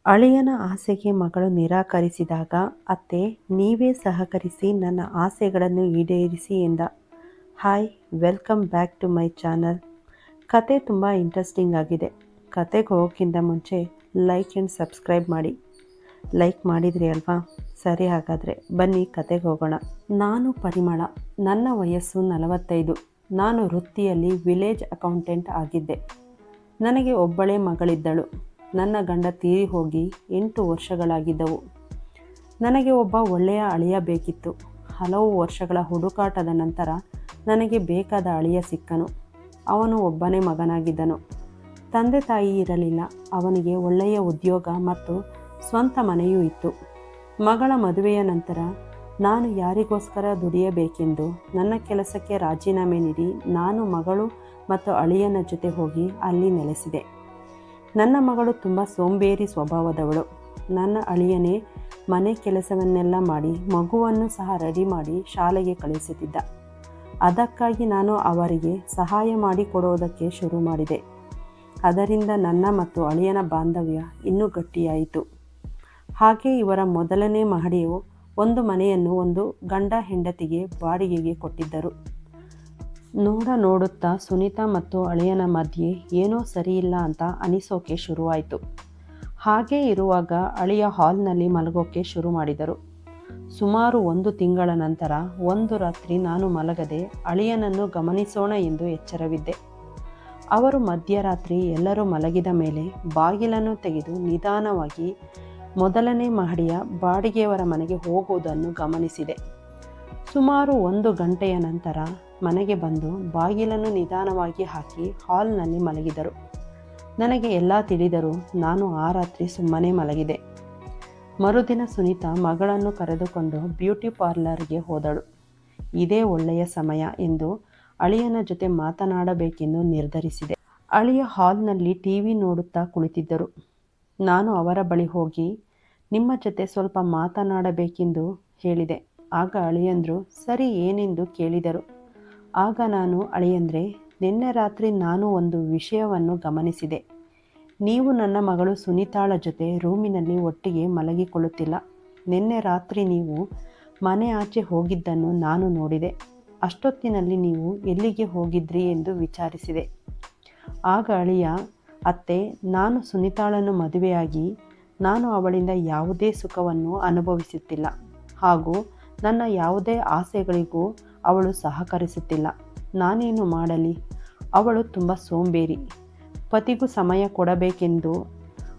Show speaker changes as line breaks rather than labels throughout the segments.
ಅಳಿಯನ ಆಸೆಗೆ ಮಗಳು ನಿರಾಕರಿಸಿದಾಗ ಅತ್ತೆ ನೀವೇ ಸಹಕರಿಸಿ ನನ್ನ ಆಸೆಗಳನ್ನು ಈಡೇರಿಸಿ ಎಂದ. Hi, welcome back to my channel. ಕತೆ ತುಂಬ ಇಂಟ್ರೆಸ್ಟಿಂಗ್ ಆಗಿದೆ. ಕತೆಗೆ ಹೋಗೋಕ್ಕಿಂತ ಮುಂಚೆ ಲೈಕ್ ಆ್ಯಂಡ್ ಸಬ್ಸ್ಕ್ರೈಬ್ ಮಾಡಿ. ಲೈಕ್ ಮಾಡಿದ್ರಿ ಅಲ್ವಾ? ಸರಿ, ಹಾಗಾದರೆ ಬನ್ನಿ ಕತೆಗೆ ಹೋಗೋಣ. ನಾನು ಪರಿಮಳ. ನನ್ನ ವಯಸ್ಸು 45. ನಾನು ವೃತ್ತಿಯಲ್ಲಿ ವಿಲೇಜ್ ಅಕೌಂಟೆಂಟ್ ಆಗಿದ್ದೆ. ನನಗೆ ಒಬ್ಬಳೇ ಮಗಳಿದ್ದಳು. ನನ್ನ ಗಂಡ ತೀರಿ ಹೋಗಿ 8 ವರ್ಷಗಳಾಗಿದ್ದವು. ನನಗೆ ಒಬ್ಬ ಒಳ್ಳೆಯ ಅಳಿಯ ಬೇಕಿತ್ತು. ಹಲವು ವರ್ಷಗಳ ಹುಡುಕಾಟದ ನಂತರ ನನಗೆ ಬೇಕಾದ ಅಳಿಯ ಸಿಕ್ಕನು. ಅವನು ಒಬ್ಬನೇ ಮಗನಾಗಿದ್ದನು. ತಂದೆ ತಾಯಿ ಇರಲಿಲ್ಲ. ಅವನಿಗೆ ಒಳ್ಳೆಯ ಉದ್ಯೋಗ ಮತ್ತು ಸ್ವಂತ ಮನೆಯೂ ಇತ್ತು. ಮಗಳ ಮದುವೆಯ ನಂತರ ನಾನು ಯಾರಿಗೋಸ್ಕರ ದುಡಿಯಬೇಕೆಂದು ನನ್ನ ಕೆಲಸಕ್ಕೆ ರಾಜೀನಾಮೆ ನೀಡಿ ನಾನು ಮಗಳು ಮತ್ತು ಅಳಿಯನ ಜೊತೆ ಹೋಗಿ ಅಲ್ಲಿ ನೆಲೆಸಿದೆ. ನನ್ನ ಮಗಳು ತುಂಬ ಸೋಂಬೇರಿ ಸ್ವಭಾವದವಳು. ನನ್ನ ಅಳಿಯನೇ ಮನೆ ಕೆಲಸವನ್ನೆಲ್ಲ ಮಾಡಿ ಮಗುವನ್ನು ಸಹ ರೆಡಿ ಮಾಡಿ ಶಾಲೆಗೆ ಕಳುಹಿಸುತ್ತಿದ್ದ. ಅದಕ್ಕಾಗಿ ನಾನು ಅವರಿಗೆ ಸಹಾಯ ಮಾಡಿಕೊಡುವುದಕ್ಕೆ ಶುರು ಮಾಡಿದೆ. ಅದರಿಂದ ನನ್ನ ಮತ್ತು ಅಳಿಯನ ಬಾಂಧವ್ಯ ಇನ್ನೂ ಗಟ್ಟಿಯಾಯಿತು. ಹಾಗೆ ಇವರ ಮೊದಲನೇ ಮಹಡಿಯು ಒಂದು ಮನೆಯನ್ನು ಒಂದು ಗಂಡ ಹೆಂಡತಿಗೆ ಬಾಡಿಗೆಗೆ ಕೊಟ್ಟಿದ್ದರು. ನೋಡುತ್ತಾ ಸುನೀತಾ ಮತ್ತು ಅಳಿಯನ ಮಧ್ಯೆ ಏನೋ ಸರಿಯಿಲ್ಲ ಅಂತ ಅನಿಸೋಕೆ ಶುರುವಾಯಿತು. ಹಾಗೇ ಇರುವಾಗ ಅಳಿಯ ಹಾಲ್ನಲ್ಲಿ ಮಲಗೋಕೆ ಶುರು ಮಾಡಿದರು. ಸುಮಾರು 1 ತಿಂಗಳ ನಂತರ ಒಂದು ರಾತ್ರಿ ನಾನು ಮಲಗದೆ ಅಳಿಯನನ್ನು ಗಮನಿಸೋಣ ಎಂದು ಎಚ್ಚರವಿದ್ದೆ. ಅವರು ಮಧ್ಯರಾತ್ರಿ ಎಲ್ಲರೂ ಮಲಗಿದ ಮೇಲೆ ಬಾಗಿಲನ್ನು ತೆಗೆದು ನಿಧಾನವಾಗಿ ಮೊದಲನೇ ಮಹಡಿಯ ಬಾಡಿಗೆಯವರ ಮನೆಗೆ ಹೋಗುವುದನ್ನು ಗಮನಿಸಿದೆ. ಸುಮಾರು 1 ಗಂಟೆಯ ನಂತರ ಮನೆಗೆ ಬಂದು ಬಾಗಿಲನ್ನು ನಿಧಾನವಾಗಿ ಹಾಕಿ ಹಾಲ್ನಲ್ಲಿ ಮಲಗಿದರು. ನನಗೆ ಎಲ್ಲ ತಿಳಿದರೂ ನಾನು ಆ ರಾತ್ರಿ ಸುಮ್ಮನೆ ಮಲಗಿದೆ. ಮರುದಿನ ಸುನೀತಾ ಮಗಳನ್ನು ಕರೆದುಕೊಂಡು ಬ್ಯೂಟಿ ಪಾರ್ಲರ್ಗೆ ಹೋದಳು. ಇದೇ ಒಳ್ಳೆಯ ಸಮಯ ಎಂದು ಅಳಿಯನ ಜೊತೆ ಮಾತನಾಡಬೇಕೆಂದು ನಿರ್ಧರಿಸಿದೆ. ಅಳಿಯ ಹಾಲ್ನಲ್ಲಿ ಟಿವಿ ನೋಡುತ್ತಾ ಕುಳಿತಿದ್ದರು. ನಾನು ಅವರ ಬಳಿ ಹೋಗಿ ನಿಮ್ಮ ಜೊತೆ ಸ್ವಲ್ಪ ಮಾತನಾಡಬೇಕೆಂದು ಹೇಳಿದೆ. ಆಗ ಅಳಿಯಂದ್ರು ಸರಿ ಏನೆಂದು ಕೇಳಿದರು. ಆಗ ನಾನು ಅಳಿಯಂದ್ರೆ, ನಿನ್ನೆ ರಾತ್ರಿ ನಾನು ಒಂದು ವಿಷಯವನ್ನು ಗಮನಿಸಿದೆ. ನೀವು ನನ್ನ ಮಗಳು ಸುನೀತಾಳ ಜೊತೆ ರೂಮಿನಲ್ಲಿ ಒಟ್ಟಿಗೆ ಮಲಗಿಕೊಳ್ಳುತ್ತಿಲ್ಲ. ನಿನ್ನೆ ರಾತ್ರಿ ನೀವು ಮನೆ ಆಚೆ ಹೋಗಿದ್ದನ್ನು ನಾನು ನೋಡಿದೆ. ಅಷ್ಟೊತ್ತಿನಲ್ಲಿ ನೀವು ಎಲ್ಲಿಗೆ ಹೋಗಿದ್ರಿ ಎಂದು ವಿಚಾರಿಸಿದೆ. ಆಗ ಅಳಿಯ, ಅತ್ತೆ, ನಾನು ಸುನೀತಾಳನ್ನು ಮದುವೆಯಾಗಿ ನಾನು ಅವಳಿಂದ ಯಾವುದೇ ಸುಖವನ್ನು ಅನುಭವಿಸುತ್ತಿಲ್ಲ ಹಾಗೂ ನನ್ನ ಯಾವುದೇ ಆಸೆಗಳಿಗೂ ಅವಳು ಸಹಕರಿಸುತ್ತಿಲ್ಲ. ನಾನೇನು ಮಾಡಲಿ? ಅವಳು ತುಂಬ ಸೋಂಬೇರಿ. ಪತಿಗೂ ಸಮಯ ಕೊಡಬೇಕೆಂದು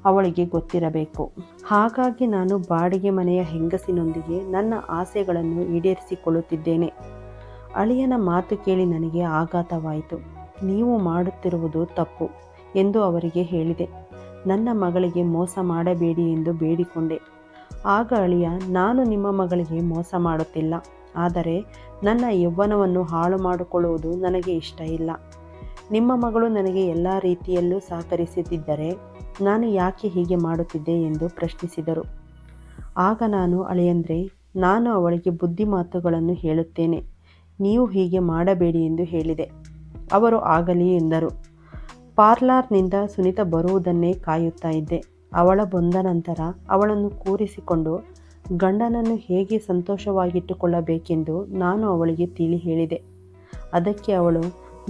ಅವಳಿಗೆ ಗೊತ್ತಿರಬೇಕು. ಹಾಗಾಗಿ ನಾನು ಬಾಡಿಗೆ ಮನೆಯ ಹೆಂಗಸಿನೊಂದಿಗೆ ನನ್ನ ಆಸೆಗಳನ್ನು ಈಡೇರಿಸಿಕೊಳ್ಳುತ್ತಿದ್ದೇನೆ. ಅಳಿಯನ ಮಾತು ಕೇಳಿ ನನಗೆ ಆಘಾತವಾಯಿತು. ನೀವು ಮಾಡುತ್ತಿರುವುದು ತಪ್ಪು ಎಂದು ಅವರಿಗೆ ಹೇಳಿದೆ. ನನ್ನ ಮಗಳಿಗೆ ಮೋಸ ಮಾಡಬೇಡಿ ಎಂದು ಬೇಡಿಕೊಂಡೆ. ಆಗ ಅಳಿಯ, ನಾನು ನಿಮ್ಮ ಮಗಳಿಗೆ ಮೋಸ ಮಾಡುತ್ತಿಲ್ಲ. ಆದರೆ ನನ್ನ ಯೌವನವನ್ನು ಹಾಳು ಮಾಡಿಕೊಳ್ಳುವುದು ನನಗೆ ಇಷ್ಟ ಇಲ್ಲ. ನಿಮ್ಮ ಮಗಳು ನನಗೆ ಎಲ್ಲ ರೀತಿಯಲ್ಲೂ ಸಹಕರಿಸುತ್ತಿದ್ದರೆ ನಾನು ಯಾಕೆ ಹೀಗೆ ಮಾಡುತ್ತಿದ್ದೆ ಎಂದು ಪ್ರಶ್ನಿಸಿದರು. ಆಗ ನಾನು ಅಳಿಯಂದ್ರೆ, ನಾನು ಅವಳಿಗೆ ಬುದ್ಧಿ ಮಾತುಗಳನ್ನು ಹೇಳುತ್ತೇನೆ. ನೀವು ಹೀಗೆ ಮಾಡಬೇಡಿ ಎಂದು ಹೇಳಿದೆ. ಅವರು ಆಗಲಿ ಎಂದರು. ಪಾರ್ಲರ್ನಿಂದ ಸುನೀತಾ ಬರುವುದನ್ನೇ ಕಾಯುತ್ತಾ ಇದ್ದೆ. ಅವಳ ಬಂದ ನಂತರ ಅವಳನ್ನು ಕೂರಿಸಿಕೊಂಡು ಗಂಡನನ್ನು ಹೇಗೆ ಸಂತೋಷವಾಗಿಟ್ಟುಕೊಳ್ಳಬೇಕೆಂದು ನಾನು ಅವಳಿಗೆ ತಿಳಿ ಹೇಳಿದೆ. ಅದಕ್ಕೆ ಅವಳು,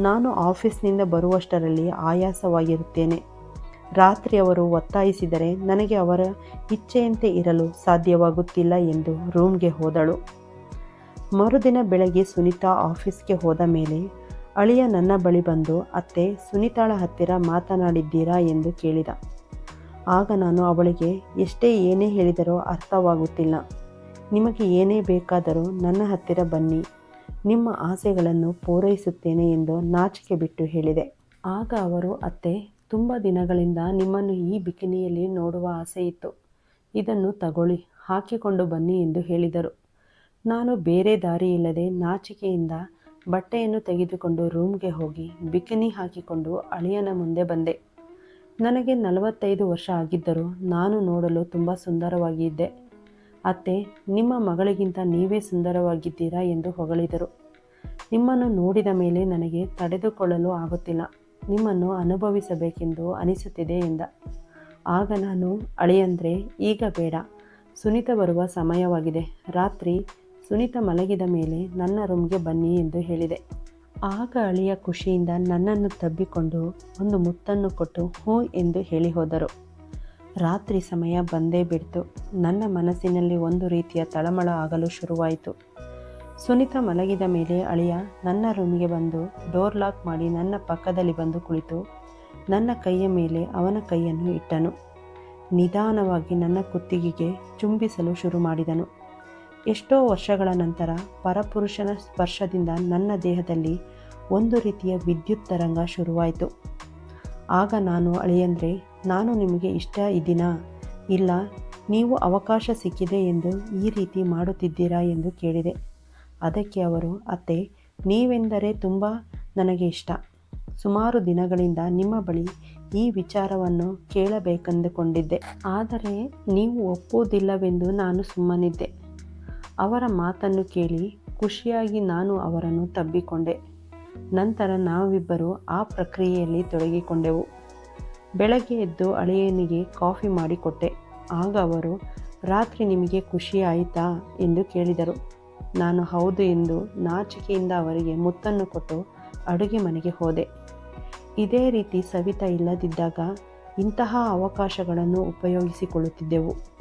ನಾನು ಆಫೀಸ್ನಿಂದ ಬರುವಷ್ಟರಲ್ಲಿ ಆಯಾಸವಾಗಿರುತ್ತೇನೆ. ರಾತ್ರಿ ಅವರು ಒತ್ತಾಯಿಸಿದರೆ ನನಗೆ ಅವರ ಇಚ್ಛೆಯಂತೆ ಇರಲು ಸಾಧ್ಯವಾಗುತ್ತಿಲ್ಲ ಎಂದು ರೂಮ್ಗೆ ಹೋದಳು. ಮರುದಿನ ಬೆಳಗ್ಗೆ ಸುನೀತಾ ಆಫೀಸ್ಗೆ ಹೋದ ಮೇಲೆ ಅಳಿಯ ನನ್ನ ಬಳಿ ಬಂದು, ಅತ್ತೆ, ಸುನೀತಾಳ ಹತ್ತಿರ ಮಾತನಾಡಿದ್ದೀರಾ ಎಂದು ಕೇಳಿದ. ಆಗ ನಾನು ಅವಳಿಗೆ ಎಷ್ಟೇ ಏನೇ ಹೇಳಿದರೋ ಅರ್ಥವಾಗುತ್ತಿಲ್ಲ. ನಿಮಗೆ ಏನೇ ಬೇಕಾದರೂ ನನ್ನ ಹತ್ತಿರ ಬನ್ನಿ, ನಿಮ್ಮ ಆಸೆಗಳನ್ನು ಪೂರೈಸುತ್ತೇನೆ ಎಂದು ನಾಚಿಕೆ ಬಿಟ್ಟು ಹೇಳಿದೆ. ಆಗ ಅವರು, ಅತ್ತೆ, ತುಂಬ ದಿನಗಳಿಂದ ನಿಮ್ಮನ್ನು ಈ ಬಿಕಿನಿಯಲ್ಲಿ ನೋಡುವ ಆಸೆ ಇತ್ತು. ಇದನ್ನು ತಗೊಳ್ಳಿ, ಹಾಕಿಕೊಂಡು ಬನ್ನಿ ಎಂದು ಹೇಳಿದರು. ನಾನು ಬೇರೆ ದಾರಿ ಇಲ್ಲದೆ ನಾಚಿಕೆಯಿಂದ ಬಟ್ಟೆಯನ್ನು ತೆಗೆದುಕೊಂಡು ರೂಮ್ಗೆ ಹೋಗಿ ಬಿಕಿನಿ ಹಾಕಿಕೊಂಡು ಅಳಿಯನ ಮುಂದೆ ಬಂದೆ. ನನಗೆ 45 ವರ್ಷ ಆಗಿದ್ದರೂ ನಾನು ನೋಡಲು ತುಂಬ ಸುಂದರವಾಗಿದ್ದೆ. ಅತ್ತೆ, ನಿಮ್ಮ ಮಗಳಿಗಿಂತ ನೀವೇ ಸುಂದರವಾಗಿದ್ದೀರಾ ಎಂದು ಹೊಗಳಿದರು. ನಿಮ್ಮನ್ನು ನೋಡಿದ ಮೇಲೆ ನನಗೆ ತಡೆದುಕೊಳ್ಳಲು ಆಗುತ್ತಿಲ್ಲ. ನಿಮ್ಮನ್ನು ಅನುಭವಿಸಬೇಕೆಂದು ಅನಿಸುತ್ತಿದೆ ಎಂದ. ಆಗ ನಾನು, ಅಳಿಯಂದ್ರೆ ಈಗ ಬೇಡ, ಸುನೀತಾ ಬರುವ ಸಮಯವಾಗಿದೆ, ರಾತ್ರಿ ಸುನೀತಾ ಮಲಗಿದ ಮೇಲೆ ನನ್ನ ರೂಮ್ಗೆ ಬನ್ನಿ ಎಂದು ಹೇಳಿದೆ. ಆಗ ಅಳಿಯ ಖುಷಿಯಿಂದ ನನ್ನನ್ನು ತಬ್ಬಿಕೊಂಡು ಒಂದು ಮುತ್ತನ್ನು ಕೊಟ್ಟು ಹ್ಞೂ ಎಂದು ಹೇಳಿ ಹೋದರು. ರಾತ್ರಿ ಸಮಯ ಬಂದೇ ಬಿಡ್ತು. ನನ್ನ ಮನಸ್ಸಿನಲ್ಲಿ ಒಂದು ರೀತಿಯ ತಳಮಳ ಆಗಲು ಶುರುವಾಯಿತು. ಸುನೀತಾ ಮಲಗಿದ ಮೇಲೆ ಅಳಿಯ ನನ್ನ ರೂಮಿಗೆ ಬಂದು ಡೋರ್ ಲಾಕ್ ಮಾಡಿ ನನ್ನ ಪಕ್ಕದಲ್ಲಿ ಬಂದು ಕುಳಿತು ನನ್ನ ಕೈಯ ಮೇಲೆ ಅವನ ಕೈಯನ್ನು ಇಟ್ಟನು. ನಿಧಾನವಾಗಿ ನನ್ನ ಕುತ್ತಿಗೆಗೆ ಚುಂಬಿಸಲು ಶುರು ಮಾಡಿದನು. ಎಷ್ಟೋ ವರ್ಷಗಳ ನಂತರ ಪರಪುರುಷನ ಸ್ಪರ್ಶದಿಂದ ನನ್ನ ದೇಹದಲ್ಲಿ ಒಂದು ರೀತಿಯ ವಿದ್ಯುತ್ ತರಂಗ ಶುರುವಾಯಿತು. ಆಗ ನಾನು, ಅಳಿಯಂದ್ರೆ ನಾನು ನಿಮಗೆ ಇಷ್ಟ ಇದ್ದೀನಾ, ಇಲ್ಲ ನೀವು ಅವಕಾಶ ಸಿಕ್ಕಿದೆ ಎಂದು ಈ ರೀತಿ ಮಾಡುತ್ತಿದ್ದೀರಾ ಎಂದು ಕೇಳಿದೆ. ಅದಕ್ಕೆ ಅವರು, ಅತ್ತೆ, ನೀವೆಂದರೆ ತುಂಬ ನನಗೆ ಇಷ್ಟ. ಸುಮಾರು ದಿನಗಳಿಂದ ನಿಮ್ಮ ಬಳಿ ಈ ವಿಚಾರವನ್ನು ಕೇಳಬೇಕೆಂದುಕೊಂಡಿದ್ದೆ. ಆದರೆ ನೀವು ಒಪ್ಪುವುದಿಲ್ಲವೆಂದು ನಾನು ಸುಮ್ಮನಿದ್ದೆ. ಅವರ ಮಾತನ್ನು ಕೇಳಿ ಖುಷಿಯಾಗಿ ನಾನು ಅವರನ್ನು ತಬ್ಬಿಕೊಂಡೆ. ನಂತರ ನಾವಿಬ್ಬರು ಆ ಪ್ರಕ್ರಿಯೆಯಲ್ಲಿ ತೊಡಗಿಕೊಂಡೆವು. ಬೆಳಗ್ಗೆ ಎದ್ದು ಅಳಿಯನಿಗೆ ಕಾಫಿ ಮಾಡಿಕೊಟ್ಟೆ. ಆಗ ಅವರು, ರಾತ್ರಿ ನಿಮಗೆ ಖುಷಿ ಆಯಿತಾ ಎಂದು ಕೇಳಿದರು. ನಾನು ಹೌದು ಎಂದು ನಾಚಿಕೆಯಿಂದ ಅವರಿಗೆ ಮುತ್ತನ್ನು ಕೊಟ್ಟು ಅಡುಗೆ ಮನೆಗೆ ಹೋದೆ. ಇದೇ ರೀತಿ ಸವಿತಾ ಇಲ್ಲದಿದ್ದಾಗ ಇಂತಹ ಅವಕಾಶಗಳನ್ನು ಉಪಯೋಗಿಸಿಕೊಳ್ಳುತ್ತಿದ್ದೆವು.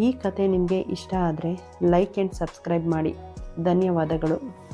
ಈ ಕತೆ ನಿಮಗೆ ಇಷ್ಟ ಆದರೆ ಲೈಕ್ ಆ್ಯಂಡ್ ಸಬ್ಸ್ಕ್ರೈಬ್ ಮಾಡಿ. ಧನ್ಯವಾದಗಳು.